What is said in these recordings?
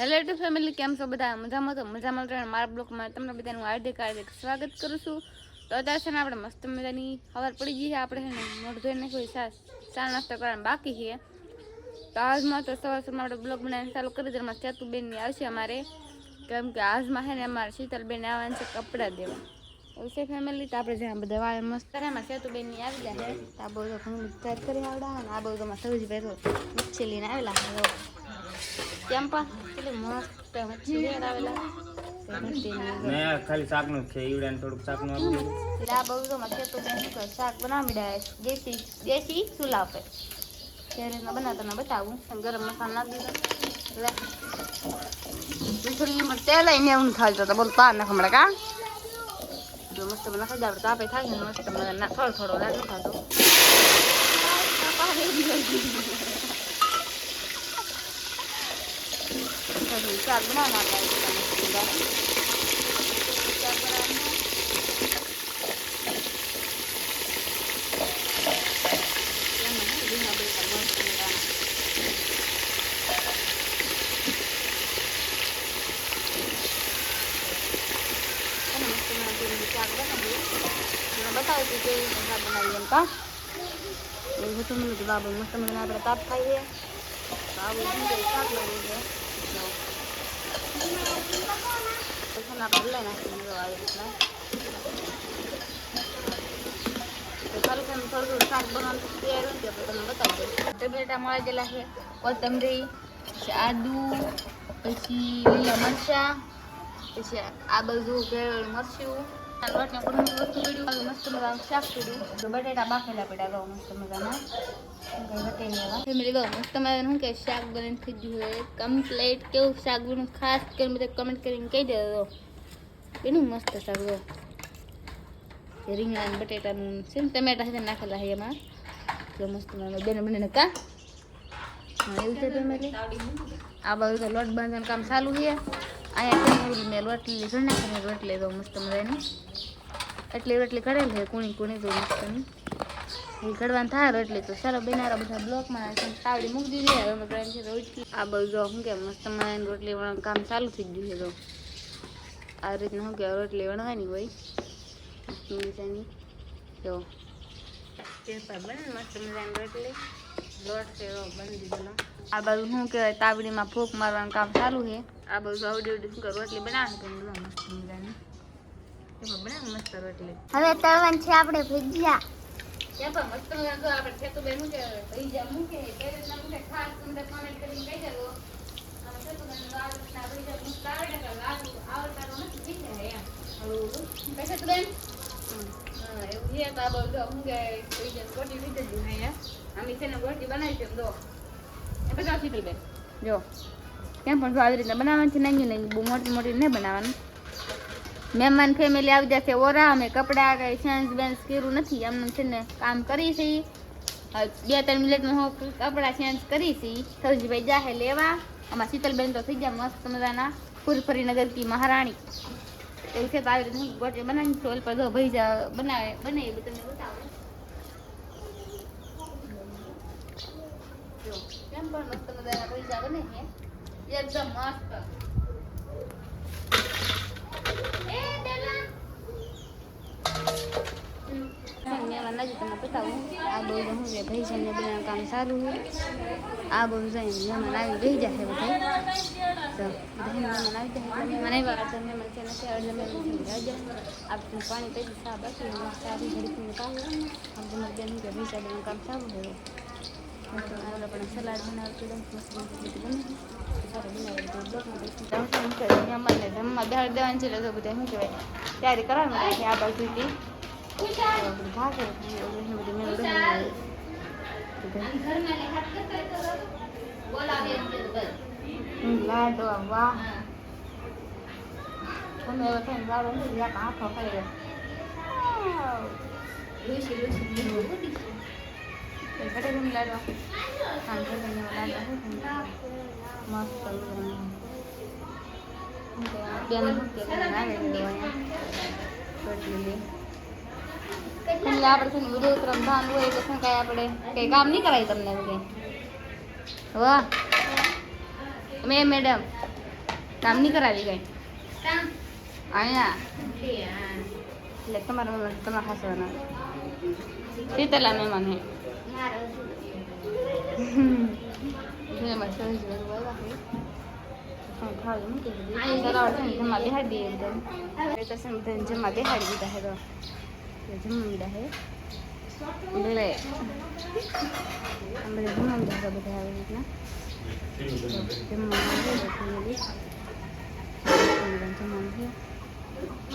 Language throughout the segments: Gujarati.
હેલો ટુ ફેમિલી, કેમ છો બધા? મજામાં તો મજામાં મારા બ્લોગમાં તમને બધાનું હાર્દિક સ્વાગત કરું છું. તો અત્યારે છે ને આપણે મસ્ત મજાની ખબર પડી ગઈ છે. આપણે છે ને મોઢું ધોઈને કોઈ ચા નાસ્તો કરવાનું બાકી છે. તો આજમાં તો સવાર સવારમાં આપણે બ્લોગ બનાવીને ચાલુ કરી દઈએ. એમાં સેતુબેનની આવશે અમારે, કેમ કે આજમાં છે ને અમારે શીતલબેન આવવાનું છે કપડાં દેવા. એવું છે ફેમિલી. તો આપણે જ્યાં બધા વાળે મસ્ત એમાં સેતુબેનની આવી જાય છે. આ બધું ઘણું તૈયાર કરી આવડા ને આ બધું સૌજી ભાઈ તો મચ્છી લઈને આવેલા કેમ પણ કેટલી મસ્ત મચ્છી લઈને આવેલા ખાલી શાકનું છે. ઈવડાને થોડુંક શાકનું આપી દીધું. આ બધું તો મચ્છી તો બેન શાક બનાવી રહ્યા દેશી ચૂલા પર કેવી રીતના બનાવતા મેં બતાવું. ગરમ મસાલો નાખી દીધો એટલે તેલ લઈને એવું થાય તો બોલ પાર નાખ હમણાં કા જો મસ્ત બનાવી દે આપણે તાપે થાય ને મસ્ત થોડો થોડો રાખ થતો શાક બનાવવા બતાવી કે શાક બનાવી એમ કા એવું હતું મને બાબુ મસ્ત મને આપણે તાપ ખાઈએ તો આવું શાક બનાવી છે. આપણે લઈ નાખીએ આવી રીતના ચાલુ થોડું થોડું શાક બનાવવાનું તૈયાર હોય તો તમને બતાવી દઉં. ટમેટા મળી ગયેલા છે, કોથમરી, પછી આદુ, પછી લીલા મરચાં, પછી આ બધું ભેળવેલું મરચું, લોટને ઘણું વસ્તુ પીડ્યું, મસ્ત મજાનું શાક પીડ્યું. તો બટેટા બાફેલા પડ્યા ગયો મસ્ત મજાના ફેમિલી ગયો મસ્ત મજાનું શું કે શાક બનીને થઈ ગયું હોય કમ્પ્લીટ. કેવું શાક બન્યું ખાસ કરીને બધા કમેન્ટ કરીને કહી દેજો. એનું મસ્ત શાક જો રીંગણા બટેટાનું છે ને ટમેટા સાથે નાખેલા છે એમાં. જો મસ્ત બેન બને કા હા એવું છે ફેમિલી. આ બધું તો લોટ બાંધવાનું કામ ચાલુ છે. અહીંયા મેં રોટલી ઘણી નાખીને રોટલી તો મસ્ત મજાની એટલી રોટલી કરેલી છે કુણી કુણી તો મસ્તની એ કડવાનું થાય રોટલી. તો ચાલો બનારા બધા બ્લોકમાં તાવડી મૂકી દીધી. હવે અમે છે રોટલી આ બધું શું કે મસ્ત મજાની રોટલી વણવાનું કામ ચાલુ થઈ ગયું છે. તો આ રીતના શું કે રોટલી વણવાની હોય મજાની. જો બને મસ્ત મજાની રોટલી લોટ છે બની દીધેલો. આ બાજુ શું કહેવાય તાવડીમાં ફૂંક મારવાનું કામ ચાલુ છે. આ બધું આવડી આવડી શું રોટલી બનાવવાની મસ્ત મજાની બને મસ્ત રોટલી. હવે તળવાની છે આપણે ભજીયા. ત્યાં પણ મસ્ત મજાનું આપણે ખેતુબેન શું કે ભજીયા મૂકે કઈ રીતના મૂકે ખાસ તમને કોમેન્ટ કરીને કહી દેજો. અને ખેતુબેન આ રીતના ભજીયા મૂકતા આવડે કે આવડતા તો નથી થઈ જાય એમ હળવું કઈ ખેતુબેન એવું છે. તો આ બધું શું કે ગોટી લીધે જ અહીંયા અમે છે ને ગોટી બનાવી છે દો એ બધા શીતલબેન જો કેમ પણ જો આવી રીતના બનાવવાની છે. નાની નાની બહુ મોટી મોટી નહીં બનાવવાનું. મહેમાન ફેમિલી આવી જશે ઓરા. અમે કપડાં કંઈ ચેન્જ બેન્જ કર્યું નથી. અમને છે ને કામ કરી છે 2-3 મિનિટમાં હું કપડાં ચેન્જ કરી છે. સૌજીભાઈ જાહે લેવા. આમાં શીતલબેન તો થઈ ગયા મસ્ત મજાના ફૂરફરી નગર કી મહારાણી. એવું છે. તો આવી રીતે હું ગોટી બનાવી સોલ પર જો ભૈજા બનાવે બને એ તમને બતાવું. જો કેમ પણ મસ્ત મજાના ભૈજા બને છે એકદમ મસ્ત. તમને બતાવું આ બધું શું છે ભૈજાને બનાવવાનું કામ સારું છે. આ બધું જઈને મહેમાન આવી રહી જશે બધા. તો બધા મહેમાન આવી જાય મહેમાન આવ્યા તો મહેમાન છે નથી અડધા મહેમાન રહી જશે. આપણે પાણી પી સા બાકી સારી ઘડી પાવું આપણે બેન કે ભૈજા બનાવવાનું કામ સારું છે. પણ સલાડ બનાવતું મસ્ત બને સારું બનાવે. મહેમાનને જમવા બેહાર દેવાની છે એટલે તો બધા શું કહેવાય તૈયારી કરવાની છે. આ બાજુથી ભાગે લાડો વાહ તમે હવે થઈને લાડો નથી હાથો ખાઈ જાય કટેલું લાડો હા લાડો મસ્ત બેન રોટલી એટલે આપણે છે ને વિડીયો ઉતરમ ધાન હોય તો શું કાંઈ આપણે કંઈ કામ નહીં કરાય તમને એવું કંઈ વાહ મેડમ કામ નહીં કરાવી કઈ કામ અહીંયા લે આ એટલે તમારા ખાસવાના શીતલા મહેમાન હે મારો એમાં સરસ બધું રાખે ખાવા મૂકી દીધી સરાવડ છે ને જમવા બેહાડી દઈએ એકદમ એ તો છે ને બધાને જમવા બેહાડી દીધા હે તો જમવા દીધા હે એટલે આમ બધા જમવા દીધા બધા આવી રીતના જમવા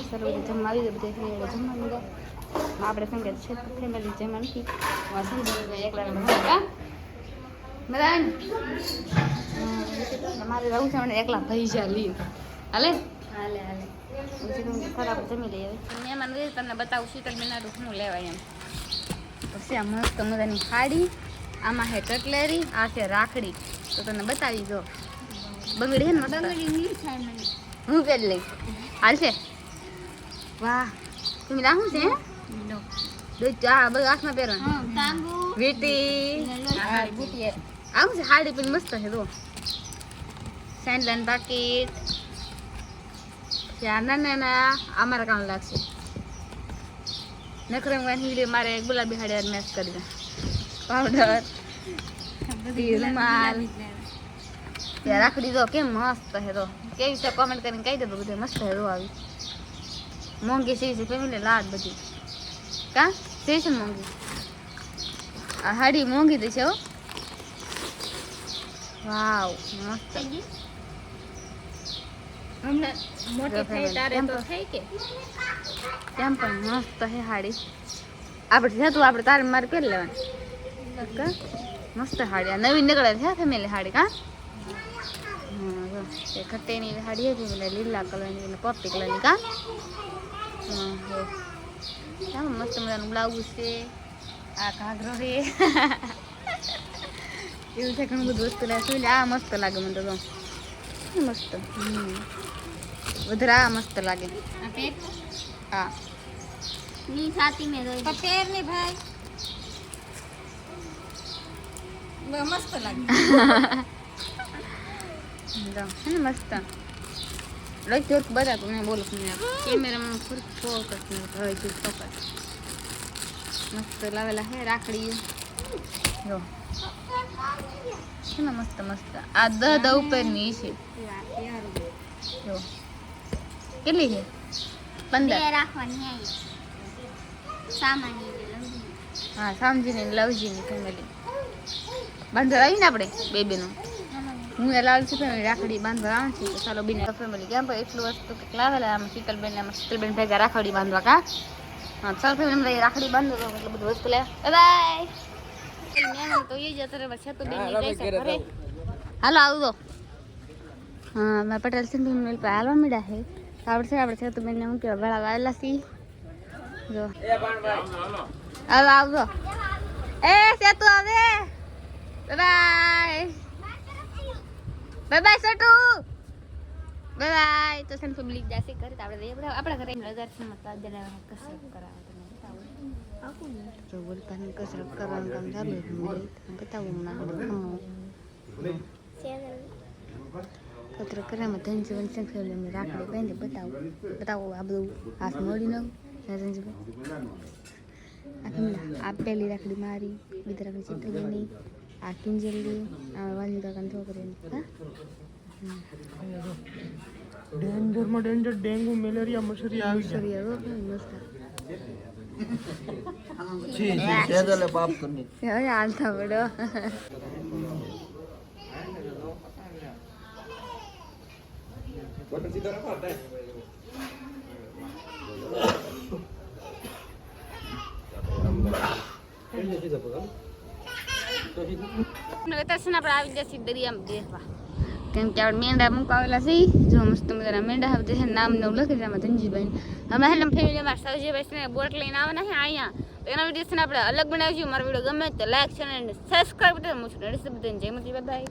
સર જમવા આવી ગયા બધા જમવા દીધા આપણે સંગે છે ફેમિલી જમવા નથી સમજાવી એકલા બધા મારે રહું છે મને એકલા ભાઈ છે લી હાલે હાલે હાલે ખરાબ જમી લઈએ મહેમાન હોય તમને બતાવું શીતલ બેનારું શું લેવાય એમ પછી આ મસ્ત મજાની સાડી આમાં છે કટલેરી આ છે રાખડી તો તને બતાવી દો બંગડી હે ને મસ્ત બંગડી નહીં થાય મને હું પહેરી લઈ હાલશે વાહ તમે રાખું છે લો હા બધું હાથમાં પહેરો હા તાંબુ વીટી હા બુટી આવું છે સાડી પણ મસ્ત છે તો સેન્ડલન પાકીટ નાના નાના અમારા કામ લાગશે નખરે વીડિયો મારે ગુલાબી હાડી મેચ કરી દે પાવડર રૂમાલ ત્યાં રાખડી દો કેમ મસ્ત છે તો કેવી છે કોમેન્ટ કરીને કહી દે બધું મસ્ત છે તો આવી મોંઘી સીવી છે ફેમિલી લાડ બધી કા સીવી છે મોંઘી આ હાડી મોંઘી તો છે હો વાવ મસ્ત હમણાં મોટી થઈ તારે તો થઈ કે કેમ પણ મસ્ત છે હાડી આપણે જતું આપણે તારે મારે પહેરી લેવાની કા મસ્ત હાડી આ નવી નીકળે છે ફેમિલી હાડી કા એ ખટ્ટેની હાડી છે પેલા લીલા કલરની ને પોપટી કલરની કા હા મસ્ત મજાનું બ્લાઉઝ છે આ ઘાઘરો છે એવું છે ઘણું બધું વસ્તુ લાગે શું આ મસ્ત લાગે મને તો મસ્ત વધારે આ મસ્ત લાગે આ પેટ હા ની છાતી મે રોઈ પેર ને ભાઈ મસ્ત લાગે હે ને મસ્ત લઈ જોર બધા તું બોલું છું કેમેરામાં ફોકસ હોય છે ફોકસ મસ્ત લાવેલા હે રાખડી જો છે ને મસ્ત મસ્ત આ દહ ઉપરની છે જો કેટલી છે 15 રાખવાની આઈ સામાન્ય હા સમજીને લવજીની ફેમિલી બાંધવા આવી ને આપણે બેબીનું હું એ લાલ છું ફેમિલી રાખડી બાંધવા આવું છું તો ચાલો બીને ફેમિલી કેમ ભાઈ એટલું વસ્તુ કંઈક લાવેલા આમાં શીતલબેન ભેગા રાખડી બાંધવા કા હા ચાલો ફેમિલી રાખડી બાંધો તો એટલે બધું વસ્તુ લે બાય મેં તો એ જ અત્યારે છે તો બેન જઈ છે ઘરે હાલો આવજો હા મેં પટેલ સિંહ ફેમિલી પર હાલવા મળ્યા છે આપણે છે તો બેન હું કેવા ગળા વાયેલા સી જો હાલો આવજો એ સેતુ આવે બાય બાય બાય સેતુ બાય બાય તો સન ફેમિલી જાસી કરે આપણે આપણા ઘરે દર્શનમાં તો આજે કસરત કરાવે તમે બતાવો જો બોલતાની કસરત કરવાનું કામ ચાલુ છે બતાવું ના કસરત કરવામાં ધનજીવન સિંહ ફેમિલી રાખડી પહેરી બતાવો આ બધું હાથ મળી નવું ધનજીભાઈ આ પહેલી રાખડી મારી બીજી રાખડી ચિત્રબેનની આ કિંજલની આ વાલી કાકાની છોકરીની ડેન્જરમાં ડેન્જર ડેન્ગુ મેલેરિયા મચ્છરી આવી છે હાલતા પડો વેતરસન આપણે આવી જશે દરિયામાં દેખવા કેમ કે આપણે મેંડા મુકાવેલા છે જો મસ્ત મજાના મેંડા આવે છે નામ ને લખી છે ધનજીભાઈ અમે હેલમ ફેમિલીમાં સૌજીભાઈ ને બોટ લઈને આવવાના છે અહીંયા તો એના વિડીયો છે આપણે અલગ બનાવીશું મારો વિડીયો ગમે તો લાઈક શેર અને સબસ્ક્રાઈબ કરજો મુછ નડી જય મતી બાય.